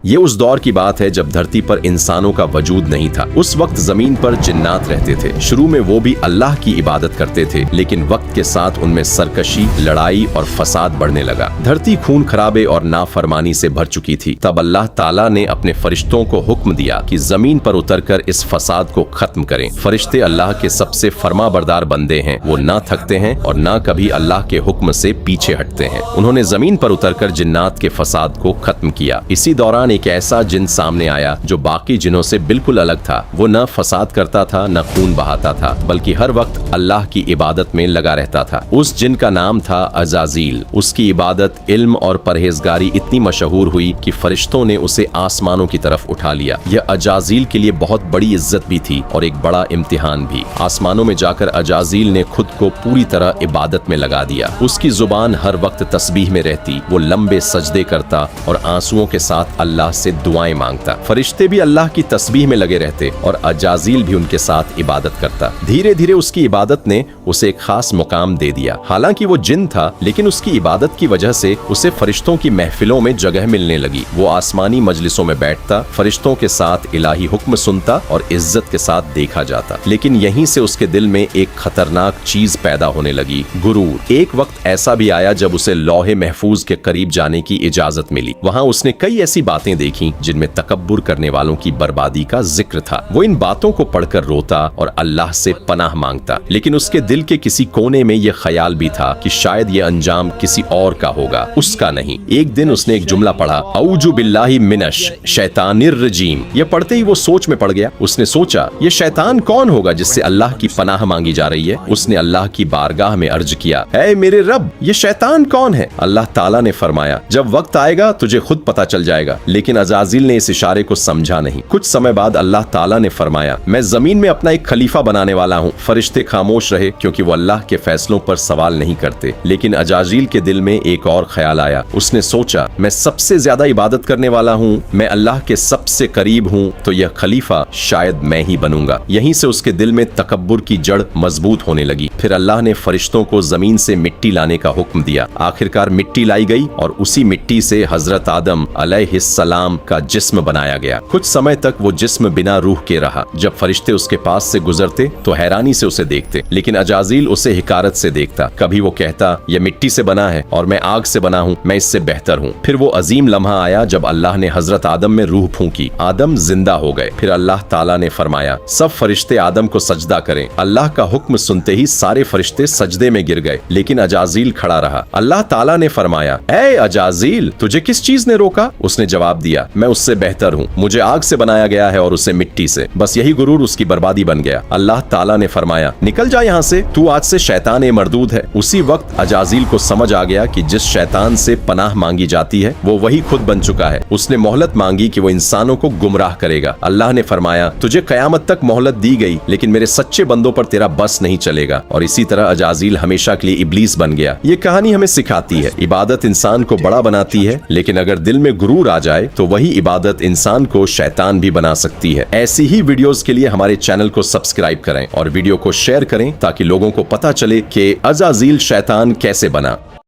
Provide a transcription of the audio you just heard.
یہ اس دور کی بات ہے جب دھرتی پر انسانوں کا وجود نہیں تھا۔ اس وقت زمین پر جنات رہتے تھے۔ شروع میں وہ بھی اللہ کی عبادت کرتے تھے، لیکن وقت کے ساتھ ان میں سرکشی، لڑائی اور فساد بڑھنے لگا۔ دھرتی خون خرابے اور نافرمانی سے بھر چکی تھی۔ تب اللہ تعالیٰ نے اپنے فرشتوں کو حکم دیا کہ زمین پر اتر کر اس فساد کو ختم کریں۔ فرشتے اللہ کے سب سے فرما بردار بندے ہیں۔ وہ نہ تھکتے ہیں اور نہ کبھی اللہ کے حکم سے پیچھے ہٹتے ہیں۔ انہوں نے زمین پر اتر کر جنات کے فساد کو ختم کیا۔ اسی دوران ایک ایسا جن سامنے آیا جو باقی جنوں سے بالکل الگ تھا۔ وہ نہ فساد کرتا تھا، نہ خون بہاتا تھا، بلکہ ہر وقت اللہ کی عبادت میں لگا رہتا تھا۔ اس جن کا نام تھا عزازیل۔ اس کی عبادت، علم اور پرہیزگاری اتنی مشہور ہوئی کہ فرشتوں نے اسے آسمانوں کی طرف اٹھا لیا۔ یہ عزازیل کے لیے بہت بڑی عزت بھی تھی اور ایک بڑا امتحان بھی۔ آسمانوں میں جا کر عزازیل نے خود کو پوری طرح عبادت میں لگا دیا۔ اس کی زبان ہر وقت تسبیح میں رہتی۔ وہ لمبے سجدے کرتا اور آنسوؤں کے ساتھ اللہ سے دعائیں مانگتا۔ فرشتے بھی اللہ کی تسبیح میں لگے رہتے اور عزازیل بھی ان کے ساتھ عبادت کرتا۔ دھیرے دھیرے اس کی عبادت نے اسے ایک خاص مقام دے دیا۔ حالانکہ وہ جن تھا، لیکن اس کی عبادت کی وجہ سے اسے فرشتوں کی محفلوں میں جگہ ملنے لگی۔ وہ آسمانی مجلسوں میں بیٹھتا، فرشتوں کے ساتھ الہی حکم سنتا اور عزت کے ساتھ دیکھا جاتا۔ لیکن یہیں سے اس کے دل میں ایک خطرناک چیز پیدا ہونے لگی، غرور۔ ایک وقت ایسا بھی آیا جب اسے لوح محفوظ کے قریب جانے کی اجازت ملی۔ وہاں اس نے کئی ایسی باتیں دیکھی جن میں تکبر کرنے والوں کی بربادی کا ذکر تھا۔ وہ ان باتوں کو پڑھ کر روتا اور اللہ سے پناہ مانگتا، لیکن اس کے دل کے کسی کونے میں یہ خیال بھی تھا کہ شاید یہ انجام کسی اور کا ہوگا، اس کا نہیں۔ ایک دن اس نے ایک جملہ پڑھا، اعوذ باللہ من الشیطان الرجیم۔ یہ پڑھتے ہی وہ سوچ میں پڑ گیا۔ اس نے سوچا، یہ شیطان کون ہوگا جس سے اللہ کی پناہ مانگی جا رہی ہے؟ اس نے اللہ کی بارگاہ میں عرض کیا، اے میرے رب، یہ شیطان کون ہے؟ اللہ تعالیٰ نے فرمایا، جب وقت آئے گا تجھے خود پتہ چل جائے گا۔ لیکن عزازیل نے اس اشارے کو سمجھا نہیں۔ کچھ سمے بعد اللہ تعالیٰ نے فرمایا، میں زمین میں اپنا ایک خلیفہ بنانے والا ہوں۔ فرشتے خاموش رہے کیونکہ وہ اللہ کے فیصلوں پر سوال نہیں کرتے۔ لیکن عزازیل کے دل میں ایک اور خیال آیا۔ اس نے سوچا، میں سب سے زیادہ عبادت کرنے والا ہوں، میں اللہ کے سب سے قریب ہوں، تو یہ خلیفہ شاید میں ہی بنوں گا۔ یہیں سے اس کے دل میں تکبر کی جڑ مضبوط ہونے لگی۔ پھر اللہ نے فرشتوں کو زمین سے مٹی لانے کا حکم دیا۔ آخرکار مٹی لائی گئی اور اسی مٹی سے حضرت آدم علیہ السلام کا جسم بنایا گیا۔ کچھ سمے تک وہ جسم بنا روح کے رہا۔ جب فرشتے اس کے پاس سے گزرتے تو حیرانی سے اسے دیکھتے، لیکن عزازیل اسے حقارت سے دیکھتا۔ کبھی وہ کہتا، یہ مٹی سے بنا ہے اور میں آگ سے بنا ہوں، میں اس سے بہتر ہوں۔ پھر وہ عظیم لمحہ آیا جب اللہ نے حضرت آدم میں روح پھونکی۔ آدم زندہ ہو گئے۔ پھر اللہ تعالیٰ نے فرمایا، سب فرشتے آدم کو سجدہ کریں۔ اللہ کا حکم سنتے ہی سارے فرشتے سجدے میں گر گئے، لیکن عزازیل کھڑا رہا۔ اللہ تعالیٰ نے فرمایا، اے عزازیل، تجھے کس چیز نے روکا؟ اس نے جواب دیا، میں اس سے بہتر ہوں، مجھے آگ سے بنایا گیا ہے اور اسے مٹی سے۔ بس یہی غرور اس کی بربادی بن گیا۔ اللہ تعالیٰ نے فرمایا، نکل جا یہاں سے، تو آج سے شیطان مردود ہے۔ اسی وقت عزازیل کو سمجھ آ گیا کہ جس شیطان سے پناہ مانگی جاتی ہے وہ وہی خود بن چکا ہے۔ اس نے مہلت مانگی کہ وہ انسانوں کو گمراہ کرے گا۔ اللہ نے فرمایا، تجھے قیامت تک مہلت دی گئی، لیکن میرے سچے بندوں پر تیرا بس نہیں چلے گا۔ اور اسی طرح عزازیل ہمیشہ کے لیے ابلیس بن گیا۔ یہ کہانی ہمیں سکھاتی ہے، عبادت انسان کو بڑا بناتی ہے، لیکن اگر دل میں غرور آ جائے تو وہی عبادت انسان کو شیطان بھی بنا سکتی ہے۔ ایسی ہی ویڈیوز کے لیے ہمارے چینل کو سبسکرائب کریں اور ویڈیو کو شیئر کریں تاکہ لوگوں کو پتہ چلے کہ عزازیل شیطان کیسے بنا۔